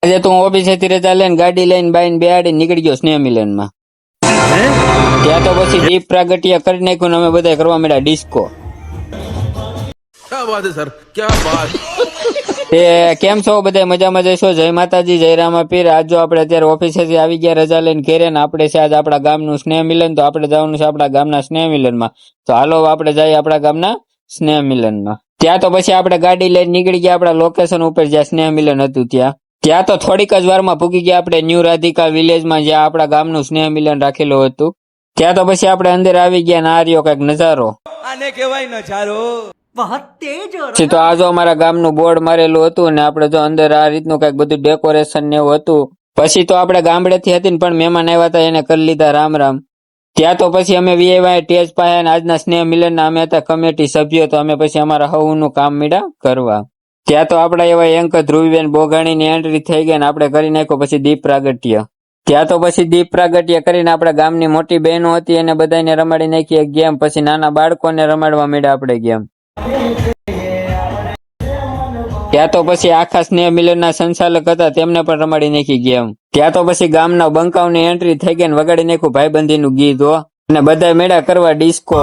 આજે તો હું ઓફિસેથી રજા લઈને ગાડી લઈને બાઈને બેહાડી નીકળી ગયો સ્નેહ મિલનમાં. ત્યાં તો પછી દીપ પ્રાગટ્ય કરી નાખ્યું ને અમે બધા કરવા માંડ્યા ડિસ્કો. क्या बात है सर, क्या बात. તે કેમ છો બધા? મજામાં જઈશો? જય માતાજી, જય રામાપીર. આજ જો આપણે અત્યારે ઓફિસેથી આવી ગયા રજા લઈને ઘેરે ને આપણે છે આજ આપણા ગામનું સ્નેહ મિલન. તો આપણે જવાનું છે આપણા ગામના સ્નેહ મિલનમાં. તો હાલો આપણે જઈએ આપણા ગામના સ્નેહ મિલનમાં. ત્યાં તો પછી આપણે ગાડી લઈને નીકળી ગયા આપણા લોકેશન ઉપર જ્યાં સ્નેહ મિલન હતું ત્યાં તો થોડીક જ વારમાં પૂગી ગયા આપણે ન્યૂ રાધિકા વિલેજમાં જ્યાં આપણા ગામનું સ્નેહ મિલન રાખેલું હતું. ત્યાં તો પછી આપણે અંદર આવી ગયા ને આ રહ્યો કઈક નજારો. આને કહેવાય નજારો. પછી તો આ જો અમારા ગામનું બોર્ડ મારેલું હતું ને આપણે જો અંદર આ રીતનું કઈક બધું ડેકોરેશન ને એવું હતું. પછી તો આપણે ગામડેથી હતી ને પણ મહેમાન આવ્યા હતા એને કરી લીધા રામ રામ. ત્યાં તો પછી અમે વીઆઈવાય ટેજ પાયા ને આજના સ્નેહ મિલનના અમે હતા કમિટી સભ્યો. તો અમે પછી અમારા હવનું કામ મીડા કરવા. ત્યાં તો આપણા એવા એન્કર ધ્રુવીબેન બોઘાણીની એન્ટ્રી થઈ ગઈ ને આપણે કરી નાખ્યો પછી દીપ પ્રાગટ્ય. ત્યાં તો પછી દીપ પ્રાગટ્ય કરીને આપણા ગામની મોટી બહેનો હતી એને બધાને રમાડી નાખી એક ગેમ. પછી નાના બાળકોને રમાડવા માંડ્યા આપણે ગેમ. ત્યાં તો પછી આખા સ્નેહ મિલનના સંચાલક હતા તેમને પણ રમાડી નાખી ગેમ. ત્યાં તો પછી ગામના બંકાવની એન્ટ્રી થઈ ગઈ ને વગાડી નાખ્યું ભાઈબંધીનું ગીત હો. અને બધા મેળા કરવા ડિસ્કો.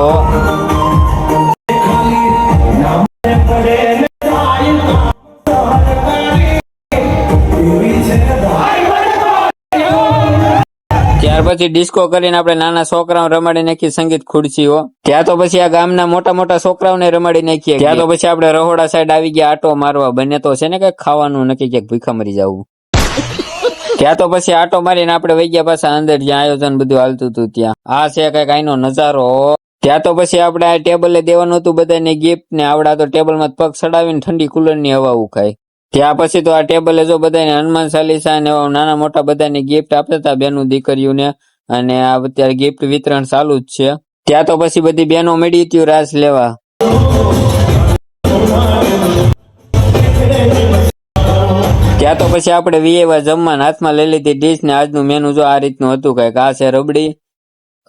ત્યાર પછી ડિસ્કો કરીને આપણે નાના છોકરાઓ રમાડી નાખી સંગીત ખુરશીઓ. ત્યાં તો પછી આ ગામના મોટા મોટા છોકરાઓને રમાડી નાખીએ. ત્યાં તો પછી આપણે રહોડા સાઈડ આવી ગયા આટો મારવા. બને તો છે ને કઈક ખાવાનું નક્કી ક્યાંક ભૂખા મરી જવું. ત્યાં તો પછી આટો મારીને આપણે વહી ગયા પાછા અંદર જ્યાં આયોજન બધું હાલતું હતું ત્યાં. આ છે કઈક આઈનો નજારો. ત્યાં તો પછી આપણે આ ટેબલે દેવાનું હતું બધાને ગિફ્ટ ને આવડા તો ટેબલમાં પગ ચડાવીને ઠંડી કુલરની હવા ઉખાય. ત્યાં પછી તો આ ટેબલે જો બધાને હનુમાન ચાલીસા ને નાના મોટા બધાને ગિફ્ટ આપતા હતા બેનું દીકરીઓને. અને આ અત્યારે ગિફ્ટ વિતરણ ચાલુ જ છે. ત્યાં તો પછી બધી બહેનો મળી હતી રાસ લેવા. ત્યાં તો પછી આપણે વીએવા જમવાના હાથમાં લઈ લીધી ડીશ ને આજનું મેનુ જો આ રીતનું હતું કઈક. આ છે રબડી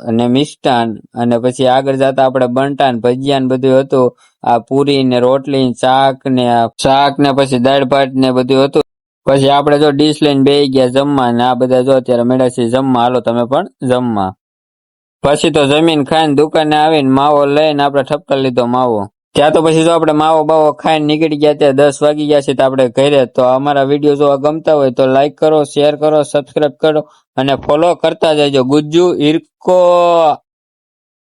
અને મિષ્ટાન અને પછી આગળ જતા આપણે બંટા ને ભજીયા ને બધું હતું. આ પૂરી ને રોટલી શાક ને પછી દાળ ભાત ને બધું હતું. પછી આપણે જો ડીશ લઈને બેસી ગયા જમવા ને આ બધા જો અત્યારે મેળા છે જમવા. હાલો તમે પણ જમવા. પછી તો જમીન ખાઈને દુકાને આવીને માવો લઈને આપણે ઠપકાર લીધો માવો. ત્યાં તો પછી જો આપણે માવો બાવો ખાઈને નીકળી ગયા ત્યાં 10 વાગી ગયા છે તો આપણે ઘરે. તો અમારા વિડીયો જોવા ગમતા હોય તો લાઈક કરો, શેર કરો, સબસ્ક્રાઇબ કરો અને ફોલો કરતા જજો. ગુજ્જુ ઈરકો.